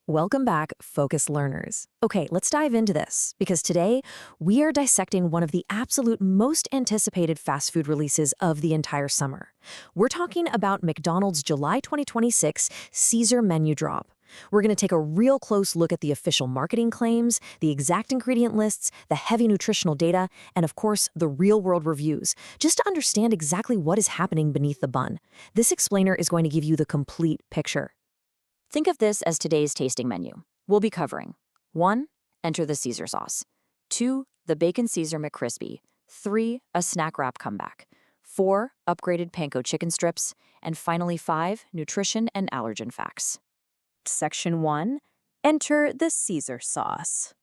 Welcome back, focused learners. Okay, let's dive into this, because today we are dissecting one of the absolute most anticipated fast food releases of the entire summer. We're talking about McDonald's July 2026 Caesar menu drop. We're going to take a real close look at the official marketing claims, the exact ingredient lists, the heavy nutritional data, and of course, the real-world reviews, just to understand exactly what is happening beneath the bun. This explainer is going to give you the complete picture. Think of this as today's tasting menu. We'll be covering 1. Enter the Caesar sauce. 2. The Bacon Caesar McCrispy. 3. A snack wrap comeback. 4. Upgraded panko chicken strips. And finally 5. Nutrition and allergen facts. Section 1. Enter the Caesar sauce.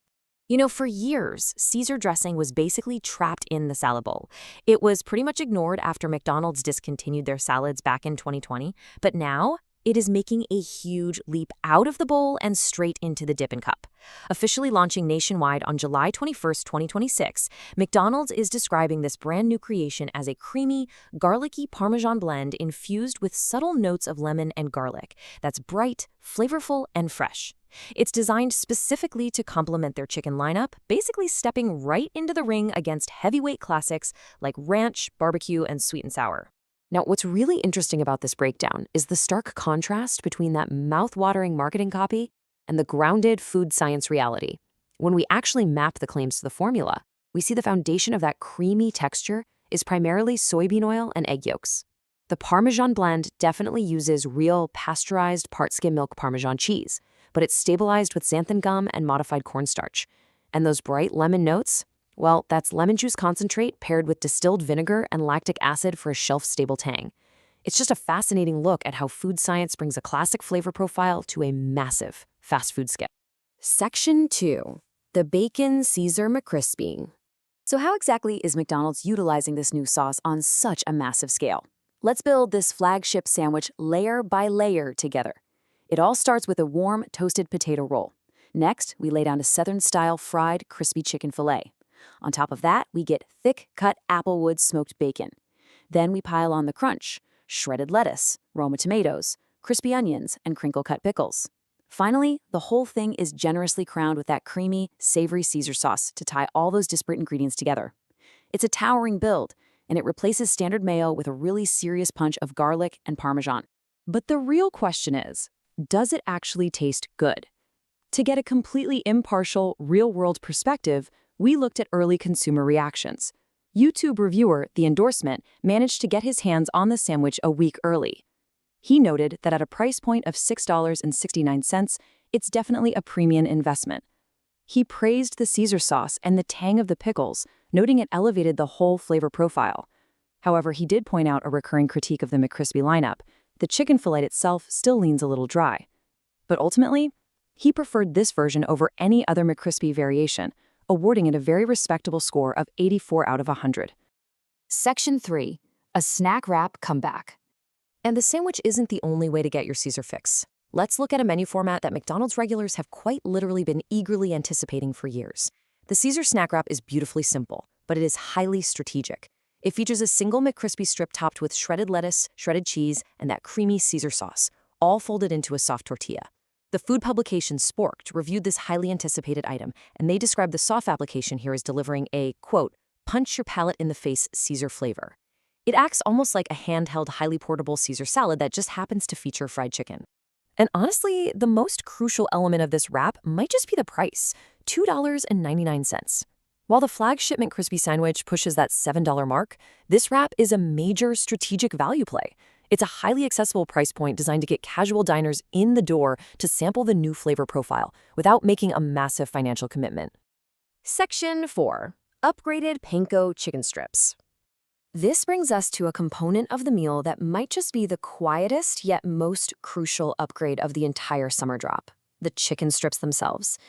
You know, for years, Caesar dressing was basically trapped in the salad bowl. It was pretty much ignored after McDonald's discontinued their salads back in 2020, but now it is making a huge leap out of the bowl and straight into the dipping cup. Officially launching nationwide on July 21st, 2026, McDonald's is describing this brand new creation as a creamy, garlicky Parmesan blend infused with subtle notes of lemon and garlic that's bright, flavorful, and fresh. It's designed specifically to complement their chicken lineup, basically stepping right into the ring against heavyweight classics like ranch, barbecue, and sweet and sour. Now, what's really interesting about this breakdown is the stark contrast between that mouth-watering marketing copy and the grounded food science reality. When we actually map the claims to the formula, we see the foundation of that creamy texture is primarily soybean oil and egg yolks. The Parmesan blend definitely uses real pasteurized part-skim milk Parmesan cheese, but it's stabilized with xanthan gum and modified cornstarch. And those bright lemon notes? Well, that's lemon juice concentrate paired with distilled vinegar and lactic acid for a shelf-stable tang. It's just a fascinating look at how food science brings a classic flavor profile to a massive fast food scale. Section 2. The Bacon Caesar McCrispy. So how exactly is McDonald's utilizing this new sauce on such a massive scale? Let's build this flagship sandwich layer by layer together. It all starts with a warm, toasted potato roll. Next, we lay down a Southern-style fried, crispy chicken filet. On top of that, we get thick-cut applewood smoked bacon. Then we pile on the crunch, shredded lettuce, Roma tomatoes, crispy onions, and crinkle-cut pickles. Finally, the whole thing is generously crowned with that creamy, savory Caesar sauce to tie all those disparate ingredients together. It's a towering build, and it replaces standard mayo with a really serious punch of garlic and Parmesan. But the real question is, does it actually taste good? To get a completely impartial, real-world perspective, we looked at early consumer reactions. YouTube reviewer The Endorsement managed to get his hands on the sandwich a week early. He noted that at a price point of $6.69, it's definitely a premium investment. He praised the Caesar sauce and the tang of the pickles, noting it elevated the whole flavor profile. However, he did point out a recurring critique of the McCrispy lineup. The chicken fillet itself still leans a little dry. But ultimately, he preferred this version over any other McCrispy variation, awarding it a very respectable score of 84 out of 100. Section 3. A snack wrap comeback. And the sandwich isn't the only way to get your Caesar fix. Let's look at a menu format that McDonald's regulars have quite literally been eagerly anticipating for years. The Caesar snack wrap is beautifully simple, but it is highly strategic. It features a single McCrispy strip topped with shredded lettuce, shredded cheese, and that creamy Caesar sauce, all folded into a soft tortilla. The food publication Sporked reviewed this highly anticipated item, and they described the soft application here as delivering a, quote, punch-your-palate-in-the-face Caesar flavor. It acts almost like a handheld, highly portable Caesar salad that just happens to feature fried chicken. And honestly, the most crucial element of this wrap might just be the price, $2.99. While the flagship McCrispy Sandwich pushes that $7 mark, this wrap is a major strategic value play. It's a highly accessible price point designed to get casual diners in the door to sample the new flavor profile without making a massive financial commitment. Section 4. Upgraded panko chicken strips. This brings us to a component of the meal that might just be the quietest yet most crucial upgrade of the entire summer drop, the chicken strips themselves.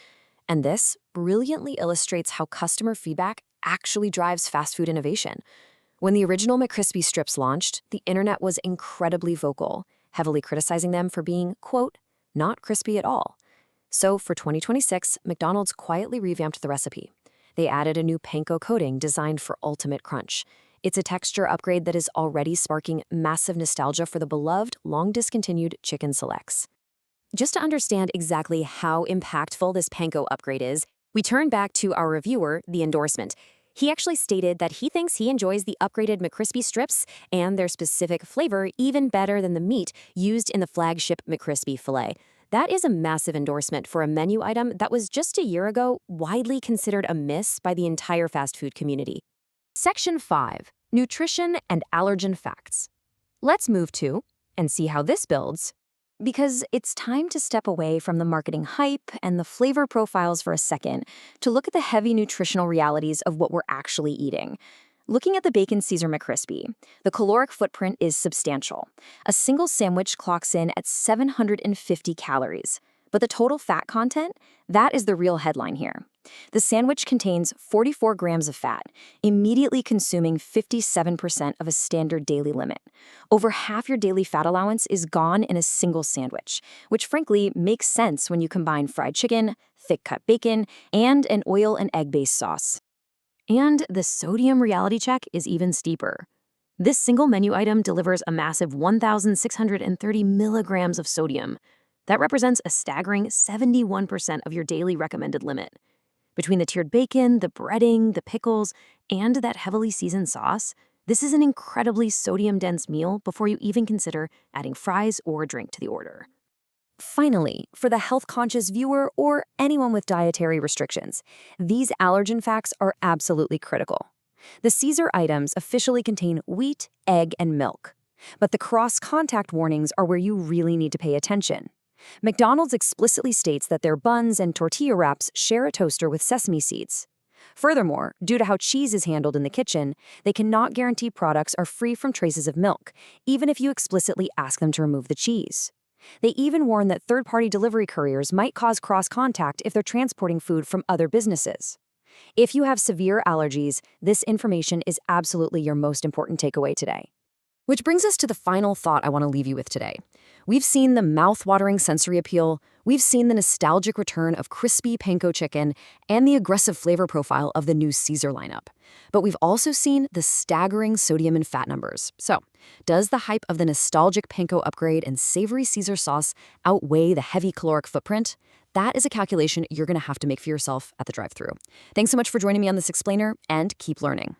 And this brilliantly illustrates how customer feedback actually drives fast food innovation. When the original McCrispy Strips launched, the internet was incredibly vocal, heavily criticizing them for being, quote, not crispy at all. So for 2026, McDonald's quietly revamped the recipe. They added a new panko coating designed for ultimate crunch. It's a texture upgrade that is already sparking massive nostalgia for the beloved, long-discontinued chicken selects. Just to understand exactly how impactful this panko upgrade is, we turn back to our reviewer, the endorsement. He actually stated that he thinks he enjoys the upgraded McCrispy Strips and their specific flavor even better than the meat used in the flagship McCrispy filet. That is a massive endorsement for a menu item that was just a year ago widely considered a miss by the entire fast food community. Section 5. Nutrition and Allergen Facts. Let's move to and see how this builds. Because it's time to step away from the marketing hype and the flavor profiles for a second to look at the heavy nutritional realities of what we're actually eating. Looking at the Bacon Caesar McCrispy, the caloric footprint is substantial. A single sandwich clocks in at 750 calories. But the total fat content, that is the real headline here. The sandwich contains 44 grams of fat, immediately consuming 57% of a standard daily limit. Over half your daily fat allowance is gone in a single sandwich, which frankly makes sense when you combine fried chicken, thick-cut bacon, and an oil and egg-based sauce. And the sodium reality check is even steeper. This single menu item delivers a massive 1,630 milligrams of sodium. That represents a staggering 71% of your daily recommended limit. Between the tiered bacon, the breading, the pickles, and that heavily seasoned sauce, this is an incredibly sodium-dense meal before you even consider adding fries or a drink to the order. Finally, for the health-conscious viewer or anyone with dietary restrictions, these allergen facts are absolutely critical. The Caesar items officially contain wheat, egg, and milk. But the cross-contact warnings are where you really need to pay attention. McDonald's explicitly states that their buns and tortilla wraps share a toaster with sesame seeds. Furthermore, due to how cheese is handled in the kitchen, they cannot guarantee products are free from traces of milk, even if you explicitly ask them to remove the cheese. They even warn that third-party delivery couriers might cause cross-contact if they're transporting food from other businesses. If you have severe allergies, this information is absolutely your most important takeaway today. Which brings us to the final thought I want to leave you with today. We've seen the mouth-watering sensory appeal, we've seen the nostalgic return of crispy panko chicken, and the aggressive flavor profile of the new Caesar lineup. But we've also seen the staggering sodium and fat numbers. So, does the hype of the nostalgic panko upgrade and savory Caesar sauce outweigh the heavy caloric footprint? That is a calculation you're going to have to make for yourself at the drive-thru. Thanks so much for joining me on this explainer, and keep learning.